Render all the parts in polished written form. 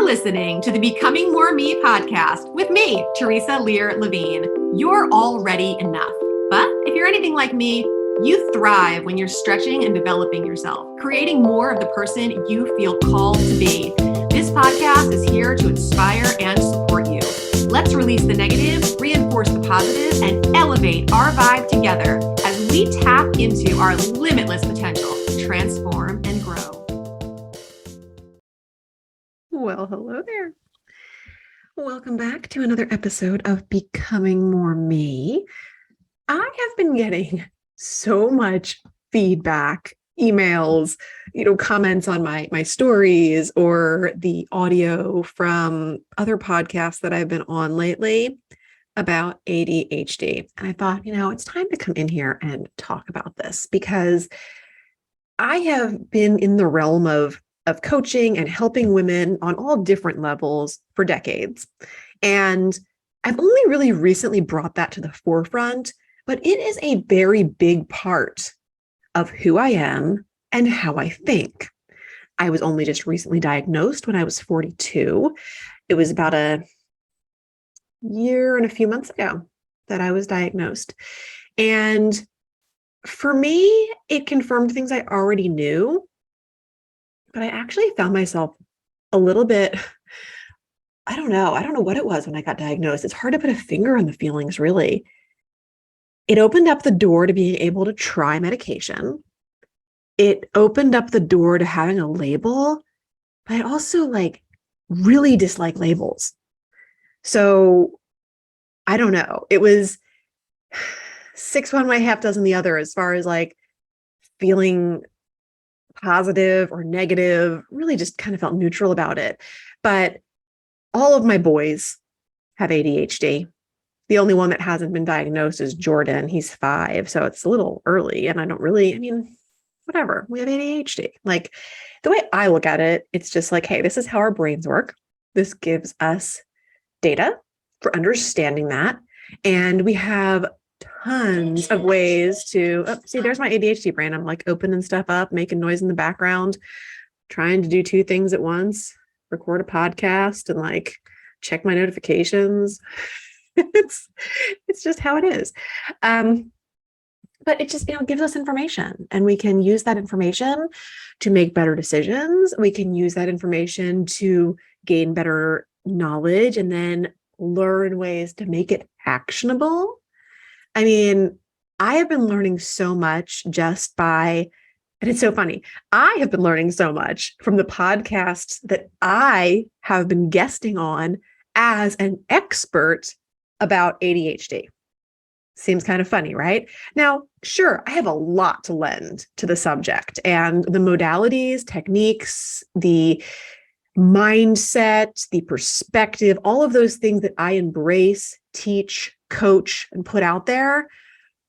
listening to the Becoming More Me podcast with me, Theresa Lear Levine. You're already enough. But if you're anything like me, you thrive when you're stretching and developing yourself, creating more of the person you feel called to be. This podcast is here to inspire and support you. Let's release the negative, reinforce the positive, and elevate our vibe together as we tap into our limitless potential to transform and grow. Well, hello there. Welcome back to another episode of Becoming More Me. I have been getting so much feedback, emails, comments on my stories or the audio from other podcasts that I've been on lately about ADHD. And I thought, it's time to come in here and talk about this because I have been in the realm of coaching and helping women on all different levels for decades. And I've only really recently brought that to the forefront, but it is a very big part of who I am and how I think. I was only just recently diagnosed when I was 42. It was about a year and a few months ago that I was diagnosed. And for me, it confirmed things I already knew. But I actually found myself a little bit, I don't know what it was when I got diagnosed. It's hard to put a finger on the feelings, really. It opened up the door to being able to try medication. It opened up the door to having a label, but I also really dislike labels. So I don't know. It was 6 one way, half dozen the other, as far as feeling positive or negative, really just kind of felt neutral about it. But all of my boys have ADHD. The only one that hasn't been diagnosed is Jordan. He's 5. So it's a little early. And I don't really, whatever. We have ADHD. The way I look at it, it's just hey, this is how our brains work. This gives us data for understanding that. And we have tons of ways to see, there's my ADHD brain. I'm opening stuff up, making noise in the background, trying to do 2 things at once, record a podcast and check my notifications. It's just how it is. But it just, gives us information, and we can use that information to make better decisions. We can use that information to gain better knowledge and then learn ways to make it actionable. I have been learning so much just by, and it's so funny, I have been learning so much from the podcasts that I have been guesting on as an expert about ADHD. Seems kind of funny, right? Now, sure, I have a lot to lend to the subject and the modalities, techniques, the mindset, the perspective, all of those things that I embrace, teach, coach, and put out there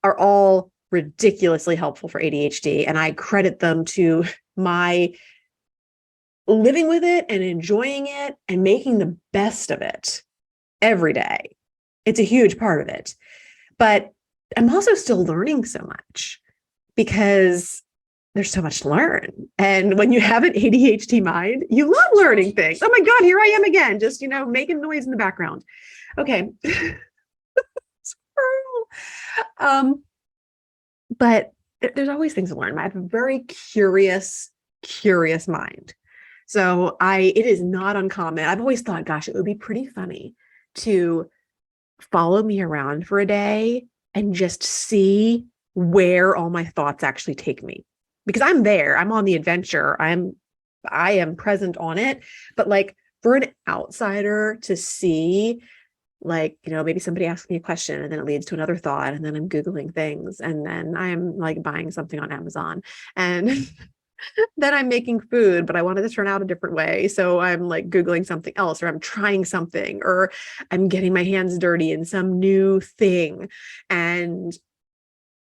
are all ridiculously helpful for ADHD. And I credit them to my living with it and enjoying it and making the best of it every day. It's a huge part of it. But I'm also still learning so much because there's so much to learn. And when you have an ADHD mind, you love learning things. Oh my God, here I am again, just, making noise in the background. Okay. But there's always things to learn. I have a very curious mind. So it is not uncommon. I've always thought, gosh, it would be pretty funny to follow me around for a day and just see where all my thoughts actually take me. Because I'm there, I'm on the adventure, I am present on it. But for an outsider to see, maybe somebody asks me a question and then it leads to another thought, and then I'm Googling things, and then I'm buying something on Amazon, and then I'm making food, but I wanted to turn out a different way. So I'm Googling something else, or I'm trying something, or I'm getting my hands dirty in some new thing. And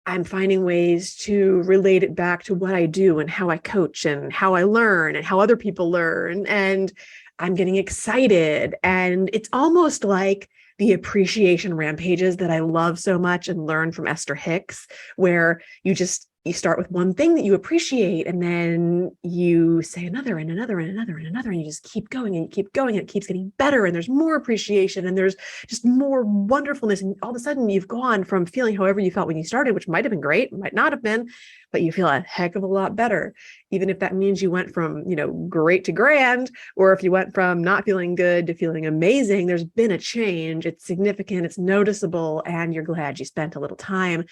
I'm finding ways to relate it back to what I do and how I coach and how I learn and how other people learn. And I'm getting excited. And it's almost like the appreciation rampages that I love so much and learn from Esther Hicks, where you just you start with one thing that you appreciate, and then you say another and another and another and another, and you just keep going and you keep going, and it keeps getting better, and there's more appreciation, and there's just more wonderfulness. And all of a sudden you've gone from feeling however you felt when you started, which might have been great, might not have been, but you feel a heck of a lot better. Even if that means you went from, great to grand, or if you went from not feeling good to feeling amazing, there's been a change. It's significant, it's noticeable, and you're glad you spent a little time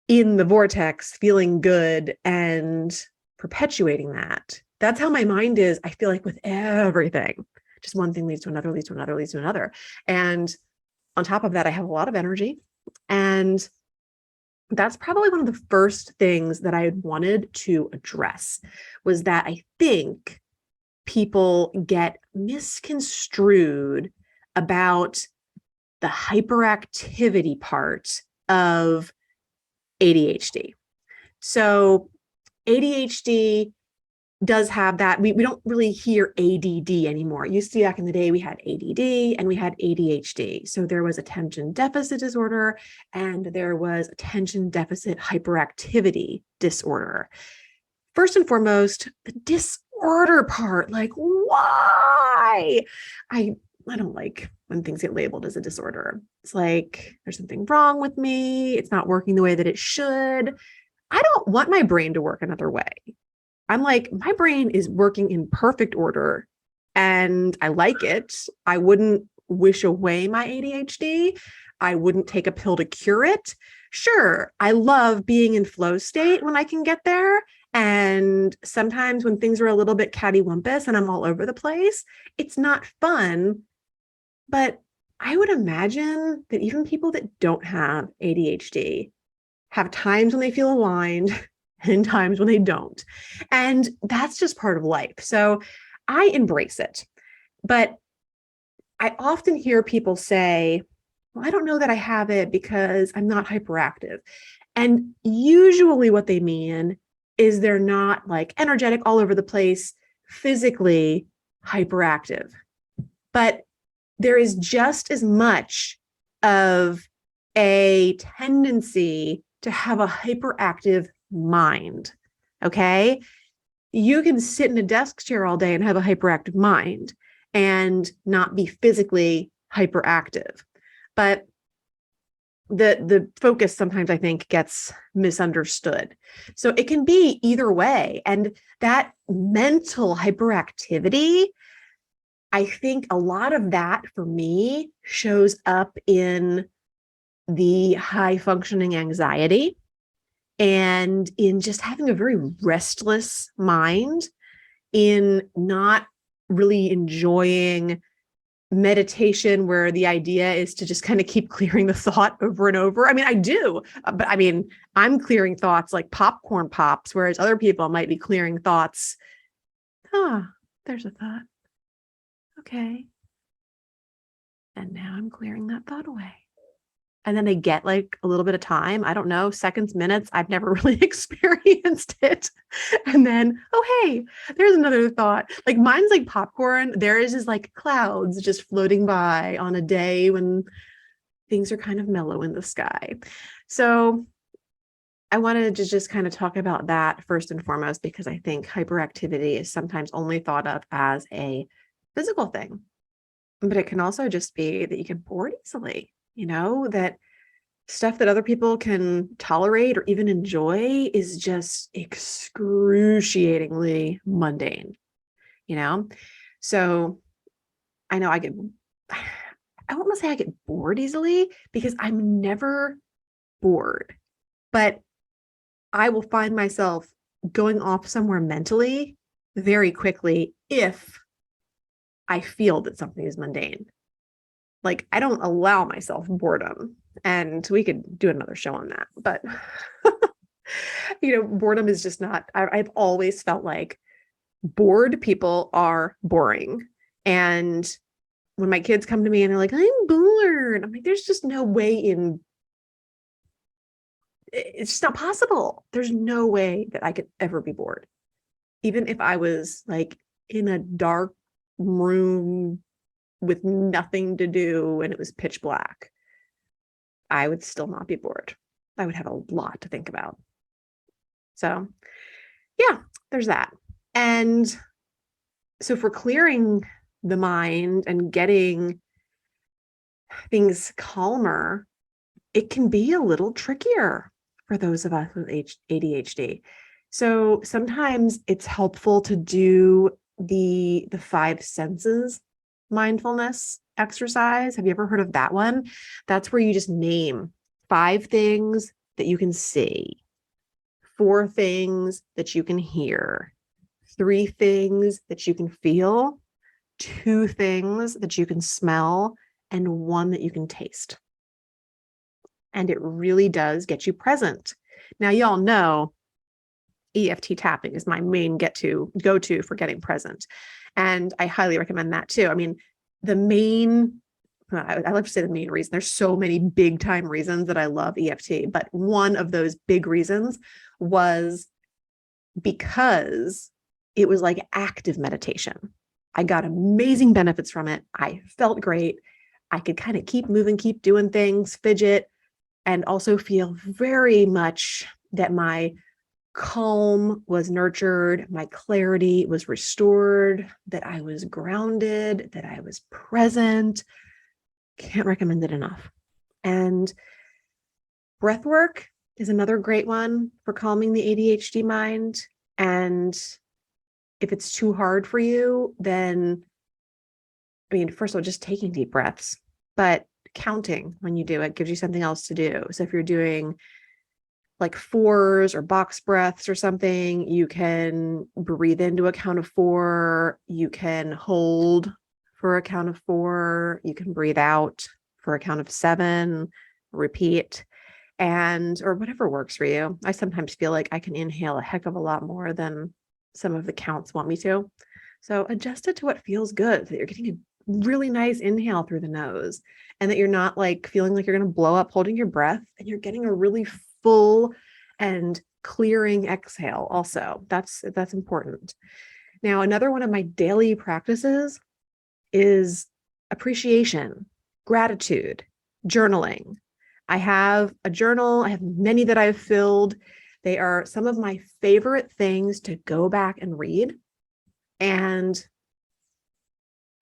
in the vortex, feeling good and perpetuating that. That's how my mind is, I feel like, with everything. Just one thing leads to another, leads to another, leads to another. And on top of that, I have a lot of energy. And that's probably one of the first things that I wanted to address, was that I think people get misconstrued about the hyperactivity part of ADHD. So ADHD does have that. We don't really hear ADD anymore. It used to be back in the day, we had ADD and we had ADHD. So there was attention deficit disorder and there was attention deficit hyperactivity disorder. First and foremost, the disorder part, like, why? I don't like when things get labeled as a disorder. It's like, there's something wrong with me. It's not working the way that it should. I don't want my brain to work another way. I'm like, my brain is working in perfect order and I like it. I wouldn't wish away my ADHD. I wouldn't take a pill to cure it. Sure, I love being in flow state when I can get there. And sometimes when things are a little bit cattywampus and I'm all over the place, it's not fun. But I would imagine that even people that don't have ADHD have times when they feel aligned and times when they don't. And that's just part of life. So I embrace it. But I often hear people say, well, I don't know that I have it because I'm not hyperactive. And usually what they mean is they're not like energetic all over the place, physically hyperactive. But there is just as much of a tendency to have a hyperactive mind. Okay. You can sit in a desk chair all day and have a hyperactive mind and not be physically hyperactive. But the focus sometimes, I think, gets misunderstood. So it can be either way. And that mental hyperactivity, I think a lot of that for me shows up in the high functioning anxiety and in just having a very restless mind, in not really enjoying meditation where the idea is to just kind of keep clearing the thought over and over. I mean, I do, but I mean, I'm clearing thoughts like popcorn pops, whereas other people might be clearing thoughts. There's a thought. Okay. And now I'm clearing that thought away. And then they get like a little bit of time. I don't know, seconds, minutes. I've never really experienced it. And then, oh, hey, there's another thought. Like mine's like popcorn. Theirs is like clouds just floating by on a day when things are kind of mellow in the sky. So I wanted to just kind of talk about that first and foremost, because I think hyperactivity is sometimes only thought of as a physical thing, but it can also just be that you get bored easily. That stuff that other people can tolerate or even enjoy is just excruciatingly mundane, So I know I won't want to say I get bored easily because I'm never bored, but I will find myself going off somewhere mentally very quickly if I feel that something is mundane. Like I don't allow myself boredom, and we could do another show on that, but boredom is just not, I've always felt like bored people are boring. And when my kids come to me and they're like, I'm bored, I'm like, there's just no way it's just not possible. There's no way that I could ever be bored. Even if I was like in a dark room with nothing to do and it was pitch black, I would still not be bored. I would have a lot to think about. So yeah, there's that. And so for clearing the mind and getting things calmer, it can be a little trickier for those of us with ADHD. So sometimes it's helpful to do the five senses mindfulness exercise. Have you ever heard of that one? That's where you just name five things that you can see, four things that you can hear, three things that you can feel, two things that you can smell, and one that you can taste. And it really does get you present. Now, y'all know EFT tapping is my main go-to for getting present. And I highly recommend that too. I mean, I love to say the main reason. There's so many big time reasons that I love EFT, but one of those big reasons was because it was like active meditation. I got amazing benefits from it. I felt great. I could kind of keep moving, keep doing things, fidget, and also feel very much that my calm was nurtured, my clarity was restored, that I was grounded, that I was present. Can't recommend it enough. And breathwork is another great one for calming the ADHD mind. And if it's too hard for you, then, I mean, first of all, just taking deep breaths, but counting when you do it gives you something else to do. So if you're doing like fours or box breaths or something, you can breathe into a count of four, you can hold for a count of four, you can breathe out for a count of seven, repeat, or whatever works for you. I sometimes feel like I can inhale a heck of a lot more than some of the counts want me to. So adjust it to what feels good, so that you're getting a really nice inhale through the nose and that you're not like feeling like you're going to blow up holding your breath, and you're getting a really full and clearing exhale also. That's important. Now, another one of my daily practices is appreciation, gratitude, journaling. I have a journal. I have many that I've filled. They are some of my favorite things to go back and read. And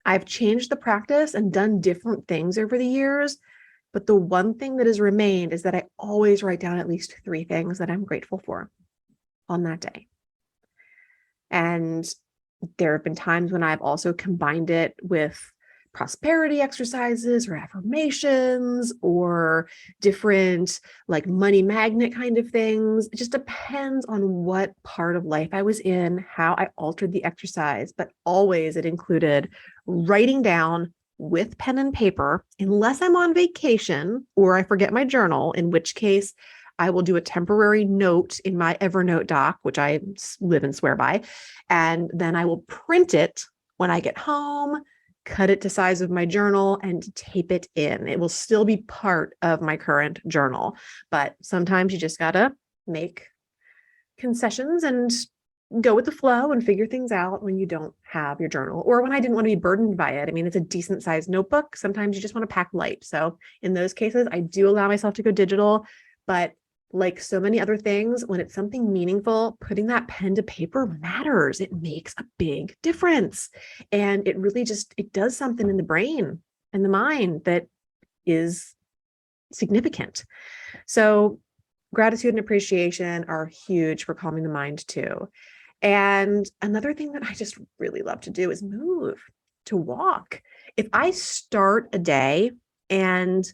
I've changed the practice and done different things over the years. But the one thing that has remained is that I always write down at least three things that I'm grateful for on that day. And there have been times when I've also combined it with prosperity exercises or affirmations or different like money magnet kind of things. It just depends on what part of life I was in, how I altered the exercise, but always it included writing down with pen and paper, unless I'm on vacation or I forget my journal, in which case I will do a temporary note in my Evernote doc, which I live and swear by. And then I will print it when I get home, cut it to size of my journal, and tape it in. It will still be part of my current journal, but sometimes you just gotta make concessions and go with the flow and figure things out when you don't have your journal, or when I didn't want to be burdened by it. I mean, it's a decent sized notebook. Sometimes you just want to pack light. So in those cases, I do allow myself to go digital, but like so many other things, when it's something meaningful, putting that pen to paper matters. It makes a big difference. And it really it does something in the brain and the mind that is significant. So gratitude and appreciation are huge for calming the mind too. And another thing that I just really love to do is move, to walk. If I start a day and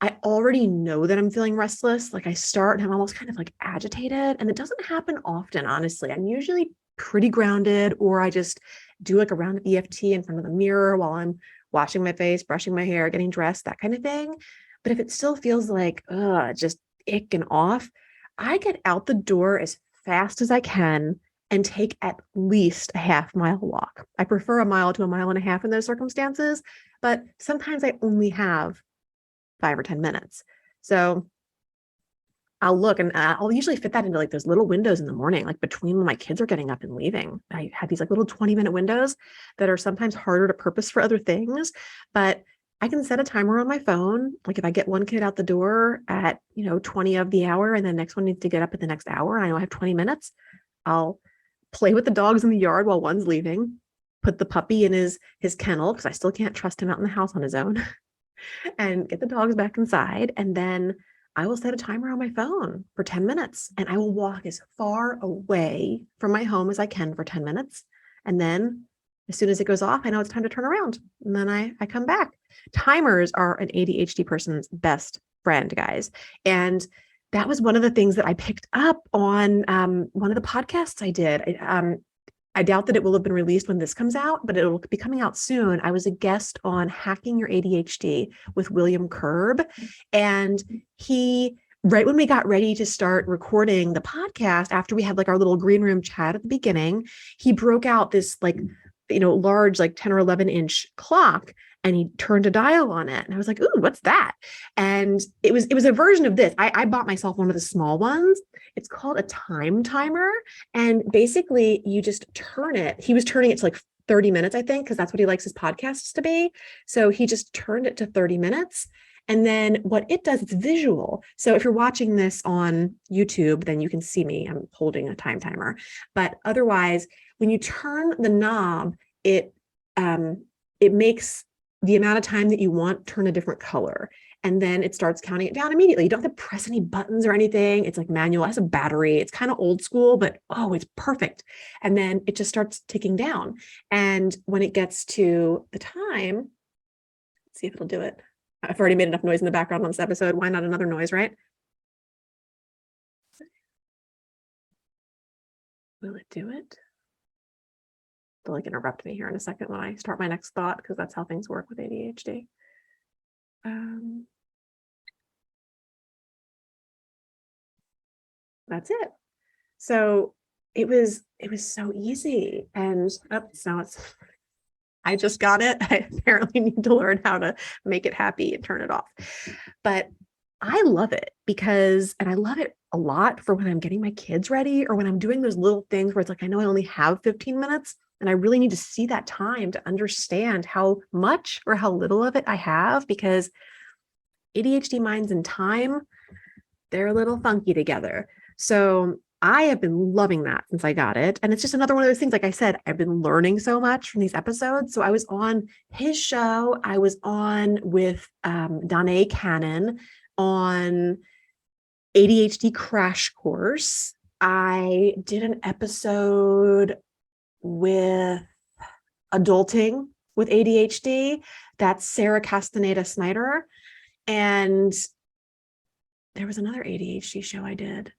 I already know that I'm feeling restless, like I start and I'm almost kind of like agitated, and it doesn't happen often, honestly. I'm usually pretty grounded, or I just do like a round of EFT in front of the mirror while I'm washing my face, brushing my hair, getting dressed, that kind of thing. But if it still feels like, just ick and off, I get out the door as fast as I can and take at least a half-mile walk. I prefer a mile to a mile and a half in those circumstances, but sometimes I only have 5 or 10 minutes. So I'll look and I'll usually fit that into like those little windows in the morning, like between when my kids are getting up and leaving. I have these like little 20-minute windows that are sometimes harder to purpose for other things, but I can set a timer on my phone. Like if I get one kid out the door at, 20 of the hour and the next one needs to get up at the next hour, and I know I have 20 minutes, I'll play with the dogs in the yard while one's leaving, put the puppy in his kennel because I still can't trust him out in the house on his own, and get the dogs back inside. And then I will set a timer on my phone for 10 minutes and I will walk as far away from my home as I can for 10 minutes. And then as soon as it goes off, I know it's time to turn around. And then I come back. Timers are an ADHD person's best friend, guys. And that was one of the things that I picked up on one of the podcasts I did. I doubt that it will have been released when this comes out, but it will be coming out soon. I was a guest on Hacking Your ADHD with William Curb. And right when we got ready to start recording the podcast, after we had like our little green room chat at the beginning, he broke out this large, like 10 or 11 inch clock, and he turned a dial on it. And I was like, ooh, what's that? And it was a version of this. I bought myself one of the small ones. It's called a time timer. And basically you just turn it. He was turning it to like 30 minutes, I think, because that's what he likes his podcasts to be. So he just turned it to 30 minutes. And then what it does, it's visual. So if you're watching this on YouTube, then you can see me. I'm holding a time timer. But otherwise, when you turn the knob, it makes the amount of time that you want turn a different color. And then it starts counting it down immediately. You don't have to press any buttons or anything. It's like manual. It has a battery. It's kind of old school, but it's perfect. And then it just starts ticking down. And when it gets to the time, let's see if it'll do it. I've already made enough noise in the background on this episode. Why not another noise, right? Will it do it? They'll like interrupt me here in a second when I start my next thought, because that's how things work with ADHD. That's it. So it was so easy. And I just got it. I apparently need to learn how to make it happy and turn it off. But I love it and I love it a lot for when I'm getting my kids ready, or when I'm doing those little things where it's like, I know I only have 15 minutes and I really need to see that time to understand how much or how little of it I have, because ADHD minds and time, they're a little funky together. So I have been loving that since I got it. And it's just another one of those things, like I said, I've been learning so much from these episodes. So I was on his show. I was on with Danae Cannon on ADHD Crash Course. I did an episode with Adulting with ADHD. That's Sarah Castaneda Snyder. And there was another ADHD show I did.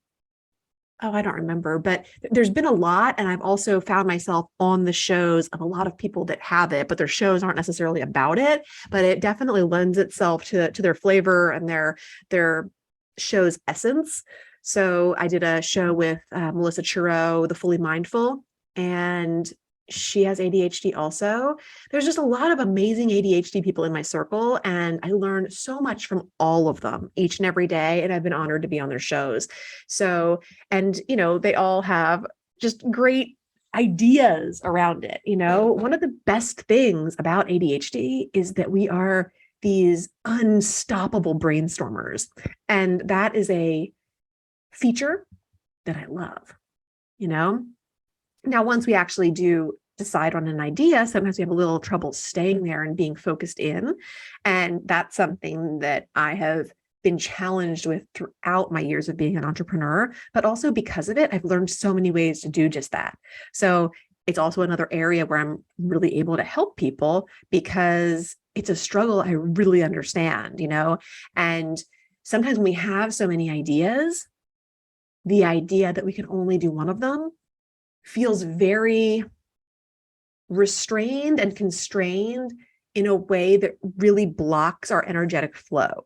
I don't remember, but there's been a lot. And I've also found myself on the shows of a lot of people that have it, but their shows aren't necessarily about it, but it definitely lends itself to their flavor and their show's essence. So I did a show with Melissa Churro, The Fully Mindful, and she has ADHD also. There's just a lot of amazing ADHD people in my circle, and I learn so much from all of them each and every day, and I've been honored to be on their shows. So, and they all have just great ideas around it. One of the best things about ADHD is that we are these unstoppable brainstormers, and that is a feature that I love. Now, once we actually do decide on an idea, sometimes we have a little trouble staying there and being focused in. And that's something that I have been challenged with throughout my years of being an entrepreneur, but also because of it, I've learned so many ways to do just that. So it's also another area where I'm really able to help people, because it's a struggle I really understand, and sometimes when we have so many ideas, the idea that we can only do one of them feels very restrained and constrained in a way that really blocks our energetic flow.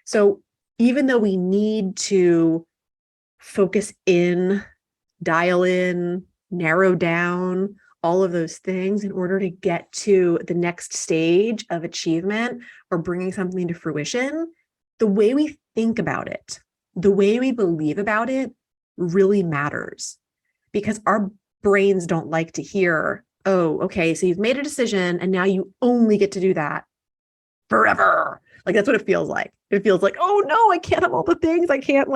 So even though we need to focus in, dial in, narrow down, all of those things in order to get to the next stage of achievement or bringing something to fruition, the way we think about it, the way we believe about it really matters. Because our brains don't like to hear, oh, okay, so you've made a decision and now you only get to do that forever. Like, that's what it feels like. It feels like, oh no, I can't have all the things. I can't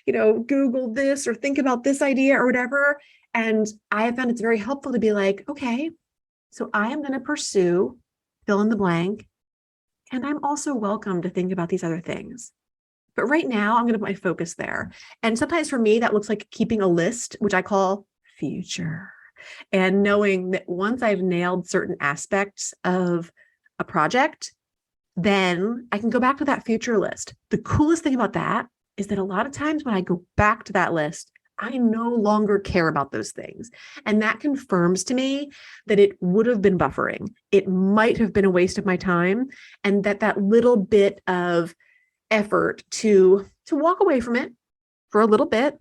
Google this or think about this idea or whatever. And I have found it's very helpful to be like, okay, so I am going to pursue fill in the blank. And I'm also welcome to think about these other things. But right now, I'm going to put my focus there. And sometimes for me, that looks like keeping a list, which I call future. And knowing that once I've nailed certain aspects of a project, then I can go back to that future list. The coolest thing about that is that a lot of times when I go back to that list, I no longer care about those things. And that confirms to me that it would have been buffering. It might have been a waste of my time. And that little bit of effort to walk away from it for a little bit,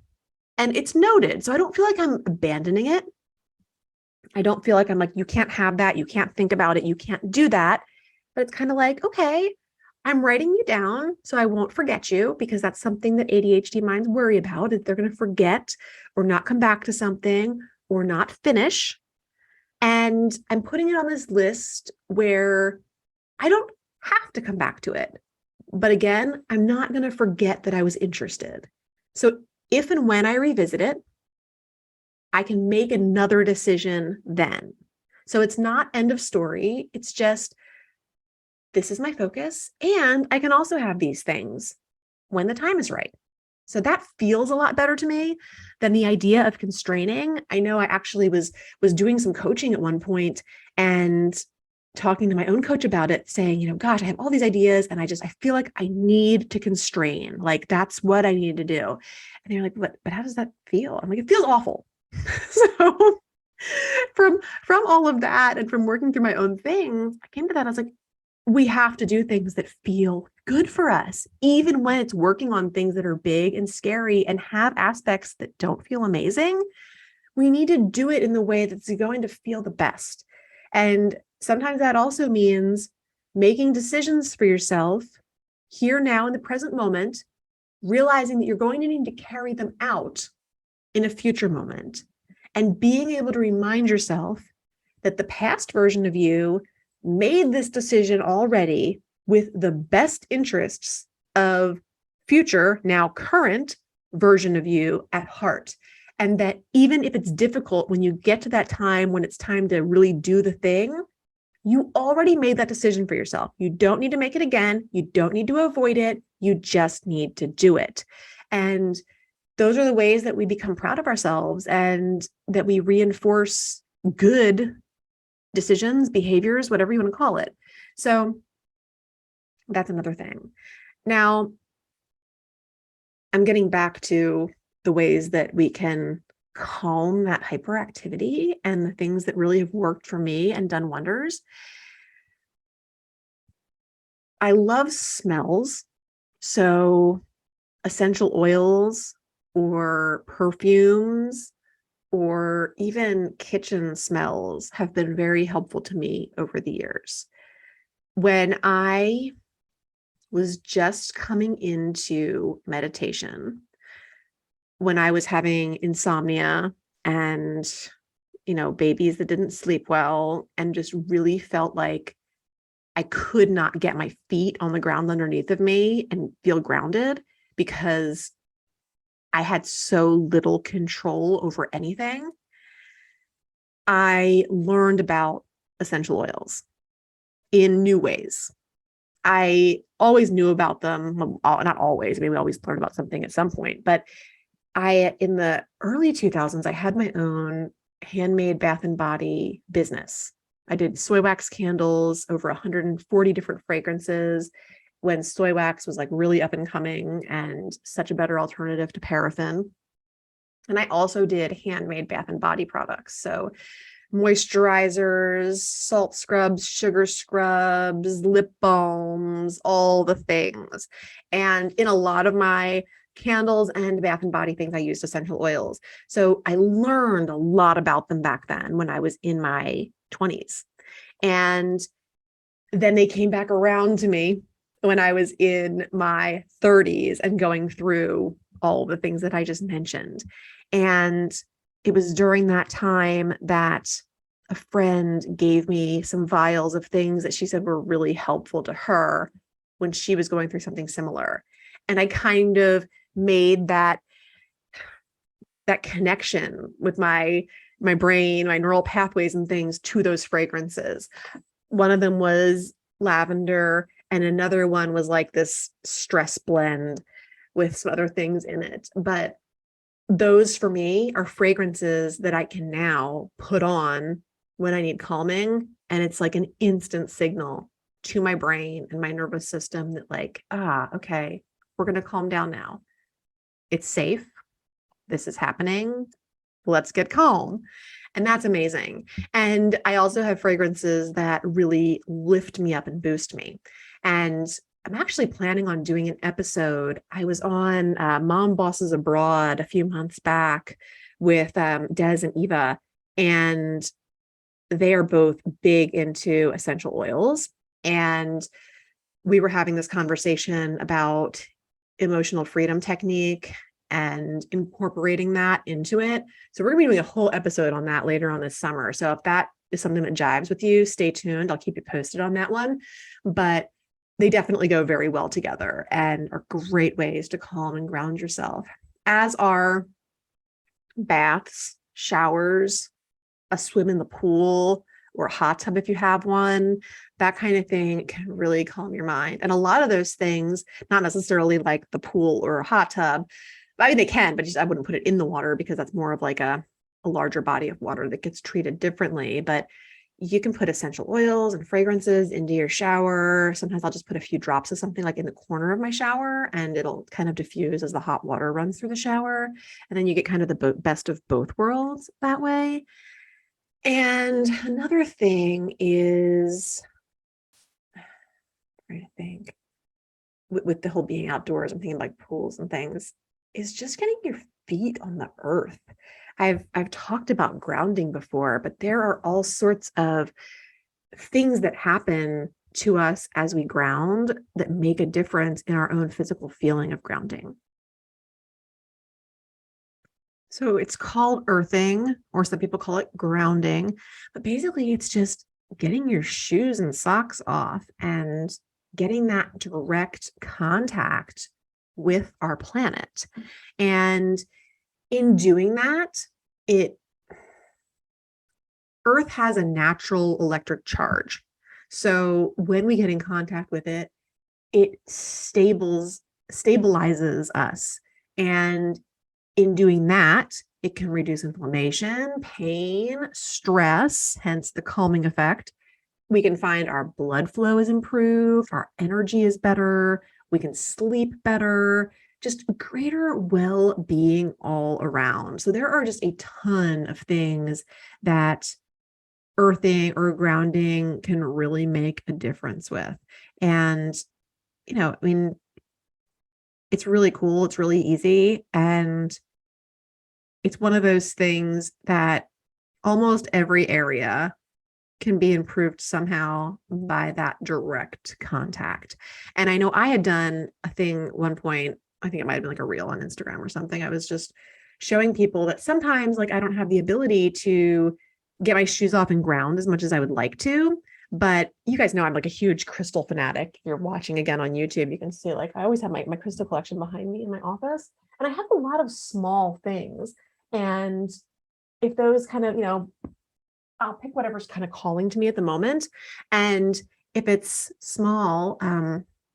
and it's noted. So I don't feel like I'm abandoning it. I don't feel like I'm like, you can't have that. You can't think about it. You can't do that. But it's kind of like, okay, I'm writing you down so I won't forget you, because that's something that ADHD minds worry about, is they're going to forget or not come back to something or not finish. And I'm putting it on this list where I don't have to come back to it. But again, I'm not going to forget that I was interested. So if and when I revisit it, I can make another decision then. So it's not end of story. It's just, this is my focus. And I can also have these things when the time is right. So that feels a lot better to me than the idea of constraining. I know I actually was doing some coaching at one point and talking to my own coach about it, saying, gosh, I have all these ideas and I feel like I need to constrain. Like, that's what I need to do. And they're like, but how does that feel? I'm like, it feels awful. So from all of that and from working through my own things, I came to that. I was like, we have to do things that feel good for us, even when it's working on things that are big and scary and have aspects that don't feel amazing. We need to do it in the way that's going to feel the best. And sometimes that also means making decisions for yourself here, now, in the present moment, realizing that you're going to need to carry them out in a future moment, and being able to remind yourself that the past version of you made this decision already with the best interests of future, now current version of you at heart. And that even if it's difficult, when you get to that time when it's time to really do the thing, you already made that decision for yourself. You don't need to make it again. You don't need to avoid it. You just need to do it. And those are the ways that we become proud of ourselves and that we reinforce good decisions, behaviors, whatever you want to call it. So that's another thing. Now, I'm getting back to the ways that we can calm that hyperactivity and the things that really have worked for me and done wonders. I love smells. So essential oils or perfumes or even kitchen smells have been very helpful to me over the years. When I was just coming into meditation, when I was having insomnia and, babies that didn't sleep well, and just really felt like I could not get my feet on the ground underneath of me and feel grounded because I had so little control over anything, I learned about essential oils in new ways. I always knew about them, not always, we always learn about something at some point, but in the early 2000s, I had my own handmade bath and body business. I did soy wax candles, over 140 different fragrances, when soy wax was like really up and coming and such a better alternative to paraffin. And I also did handmade bath and body products. So moisturizers, salt scrubs, sugar scrubs, lip balms, all the things. And in a lot of my candles and bath and body things, I used essential oils. So I learned a lot about them back then when I was in my 20s. And then they came back around to me when I was in my 30s and going through all the things that I just mentioned. And it was during that time that a friend gave me some vials of things that she said were really helpful to her when she was going through something similar. And I kind of made that connection with my brain, my neural pathways and things to those fragrances. One of them was lavender, and another one was like this stress blend with some other things in it. But those for me are fragrances that I can now put on when I need calming. And it's like an instant signal to my brain and my nervous system that like, okay, we're going to calm down now. It's safe. This is happening. Let's get calm. And that's amazing. And I also have fragrances that really lift me up and boost me. And I'm actually planning on doing an episode. I was on Mom Bosses Abroad a few months back with Des and Eva, and they are both big into essential oils. And we were having this conversation about emotional freedom technique and incorporating that into it. So we're going to be doing a whole episode on that later on this summer. So if that is something that jives with you, stay tuned. I'll keep you posted on that one. But they definitely go very well together and are great ways to calm and ground yourself, as are baths, showers, a swim in the pool, or a hot tub if you have one. That kind of thing can really calm your mind. And a lot of those things, not necessarily like the pool or a hot tub, I mean, they can, but I wouldn't put it in the water because that's more of like a larger body of water that gets treated differently. But you can put essential oils and fragrances into your shower. Sometimes I'll just put a few drops of something like in the corner of my shower, and it'll kind of diffuse as the hot water runs through the shower. And then you get kind of the best of both worlds that way. And another thing is, I'm trying to think, with the whole being outdoors, I'm thinking like pools and things, is just getting your feet on the earth. I've talked about grounding before, but there are all sorts of things that happen to us as we ground that make a difference in our own physical feeling of grounding. So it's called earthing, or some people call it grounding, but basically it's just getting your shoes and socks off and getting that direct contact with our planet. And in doing that, Earth has a natural electric charge. So when we get in contact with it, it stabilizes us. And in doing that, it can reduce inflammation, pain, stress, hence the calming effect. We can find our blood flow is improved, our energy is better, we can sleep better, just greater well-being all around. So there are just a ton of things that earthing or grounding can really make a difference with. And, I mean, it's really cool. It's really easy. And it's one of those things that almost every area can be improved somehow by that direct contact. And I know I had done a thing at one point, I think it might have been like a reel on Instagram or something. I was just showing people that sometimes like I don't have the ability to get my shoes off and ground as much as I would like to. But you guys know I'm like a huge crystal fanatic. If you're watching again on YouTube, you can see like I always have my crystal collection behind me in my office. And I have a lot of small things. And if those kind of, I'll pick whatever's kind of calling to me at the moment. And if it's small,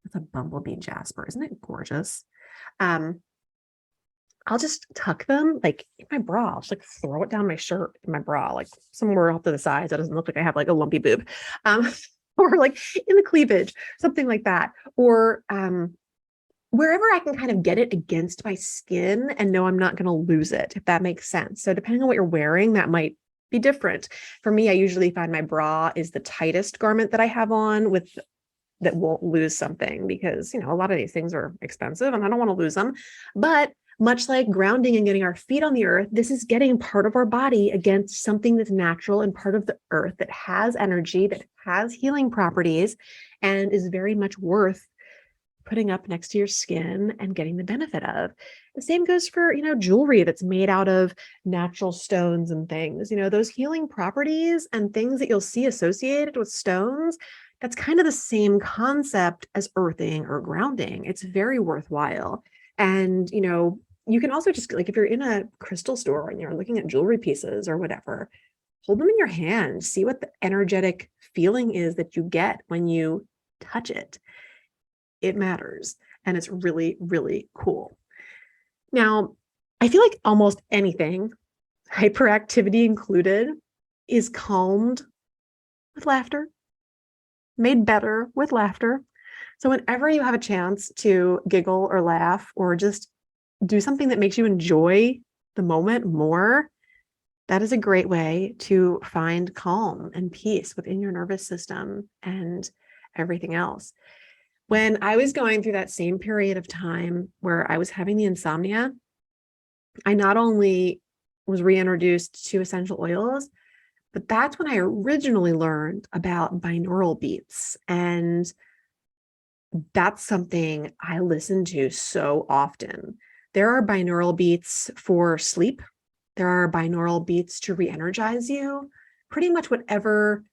it's a bumblebee jasper. Isn't it gorgeous? I'll just tuck them like in my bra. I'll just like throw it down my shirt in my bra, like somewhere off to the side. So it doesn't look like I have like a lumpy boob. Or like in the cleavage, something like that. Or wherever I can kind of get it against my skin and know I'm not going to lose it, if that makes sense. So depending on what you're wearing, that might be different. For me, I usually find my bra is the tightest garment that I have on that won't lose something, because, a lot of these things are expensive and I don't want to lose them. But much like grounding and getting our feet on the earth, this is getting part of our body against something that's natural and part of the earth that has energy, that has healing properties, and is very much worth putting up next to your skin and getting the benefit of. The same goes for, jewelry that's made out of natural stones and things, those healing properties and things that you'll see associated with stones. That's kind of the same concept as earthing or grounding. It's very worthwhile. And, you can also just like if you're in a crystal store and you're looking at jewelry pieces or whatever, hold them in your hand, see what the energetic feeling is that you get when you touch it. It matters. And it's really, really cool. Now, I feel like almost anything, hyperactivity included, is calmed with laughter, made better with laughter. So whenever you have a chance to giggle or laugh or just do something that makes you enjoy the moment more, that is a great way to find calm and peace within your nervous system and everything else. When I was going through that same period of time where I was having the insomnia, I not only was reintroduced to essential oils, but that's when I originally learned about binaural beats. And that's something I listen to so often. There are binaural beats for sleep. There are binaural beats to re-energize you. Pretty much whatever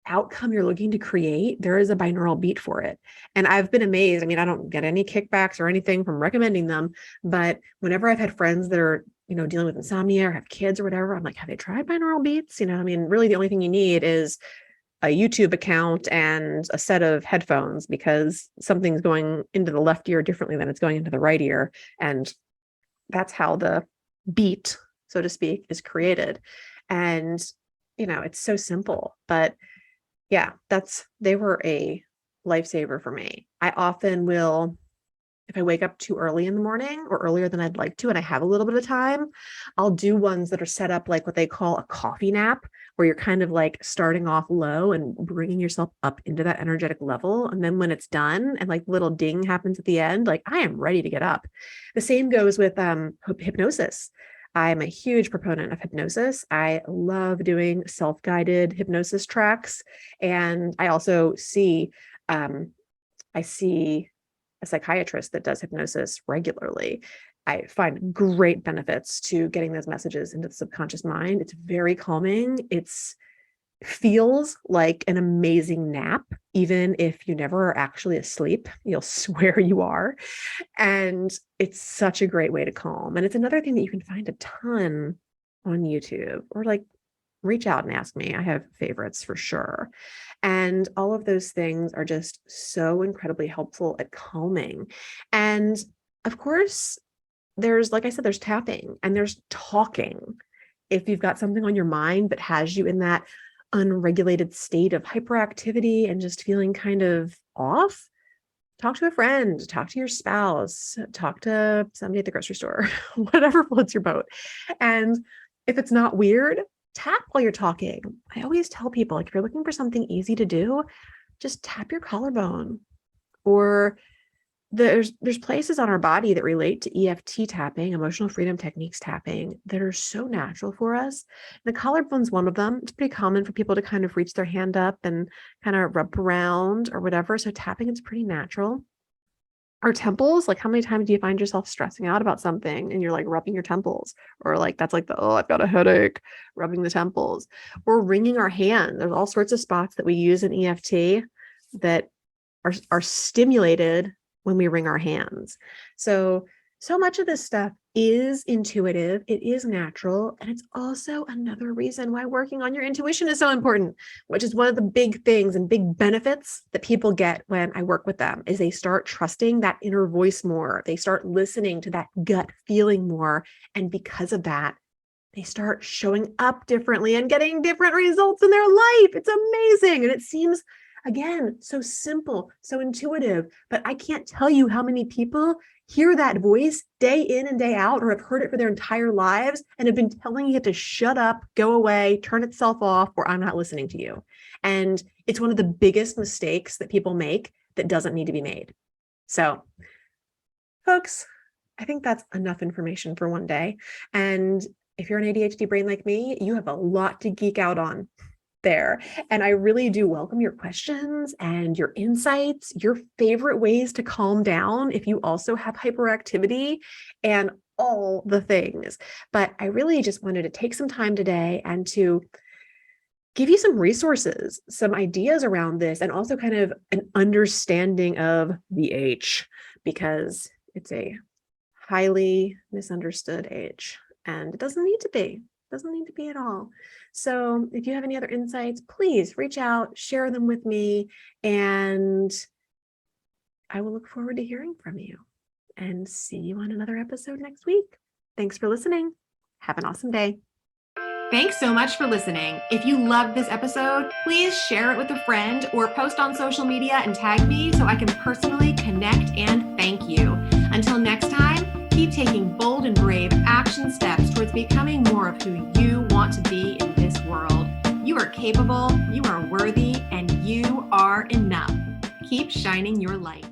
outcome you're looking to create, there is a binaural beat for it. And I've been amazed. I mean, I don't get any kickbacks or anything from recommending them, but whenever I've had friends that are, dealing with insomnia or have kids or whatever, I'm like, have they tried binaural beats? Really the only thing you need is a YouTube account and a set of headphones because something's going into the left ear differently than it's going into the right ear. And that's how the beat, so to speak, is created. And, it's so simple, but yeah, they were a lifesaver for me. I often will, if I wake up too early in the morning or earlier than I'd like to, and I have a little bit of time, I'll do ones that are set up like what they call a coffee nap, where you're kind of like starting off low and bringing yourself up into that energetic level. And then when it's done and like little ding happens at the end, like I am ready to get up. The same goes with hypnosis. I'm a huge proponent of hypnosis. I love doing self-guided hypnosis tracks. And I also see a psychiatrist that does hypnosis regularly. I find great benefits to getting those messages into the subconscious mind. It's very calming. It's feels like an amazing nap, even if you never are actually asleep. You'll swear you are. And it's such a great way to calm. And it's another thing that you can find a ton on YouTube or like reach out and ask me. I have favorites for sure. And all of those things are just so incredibly helpful at calming. And of course, like I said, there's tapping and there's talking. If you've got something on your mind that has you in that unregulated state of hyperactivity and just feeling kind of off, talk to a friend, talk to your spouse, talk to somebody at the grocery store, whatever floats your boat. And if it's not weird, tap while you're talking. I always tell people, like, if you're looking for something easy to do, just tap your collarbone. Or there's places on our body that relate to EFT tapping, emotional freedom techniques tapping, that are so natural for us. The collarbone's one of them. It's pretty common for people to kind of reach their hand up and kind of rub around or whatever. So tapping is pretty natural. Our temples, like how many times do you find yourself stressing out about something and you're like rubbing your temples, or like that's like I've got a headache, rubbing the temples, or wringing our hand. There's all sorts of spots that we use in EFT that are stimulated when we wring our hands. So much of this stuff is intuitive, it is natural, and it's also another reason why working on your intuition is so important, which is one of the big things and big benefits that people get when I work with them, is they start trusting that inner voice more. They start listening to that gut feeling more. And because of that, they start showing up differently and getting different results in their life. It's amazing. And it seems, again, so simple, so intuitive, but I can't tell you how many people hear that voice day in and day out, or have heard it for their entire lives and have been telling it to shut up, go away, turn itself off, or I'm not listening to you. And it's one of the biggest mistakes that people make that doesn't need to be made. So, folks, I think that's enough information for one day. And if you're an ADHD brain like me, you have a lot to geek out on. there. And I really do welcome your questions and your insights, your favorite ways to calm down if you also have hyperactivity, and all the things. But I really just wanted to take some time today and to give you some resources, some ideas around this, and also kind of an understanding of the H, because it's a highly misunderstood age, and it doesn't need to be. Doesn't need to be at all. So if you have any other insights, please reach out, share them with me, and I will look forward to hearing from you and see you on another episode next week. Thanks for listening. Have an awesome day. Thanks so much for listening. If you loved this episode, please share it with a friend or post on social media and tag me so I can personally connect and thank you. Until next time, keep taking bold and brave action steps towards becoming more of who you want to be in this world. You are capable, you are worthy, and you are enough. Keep shining your light.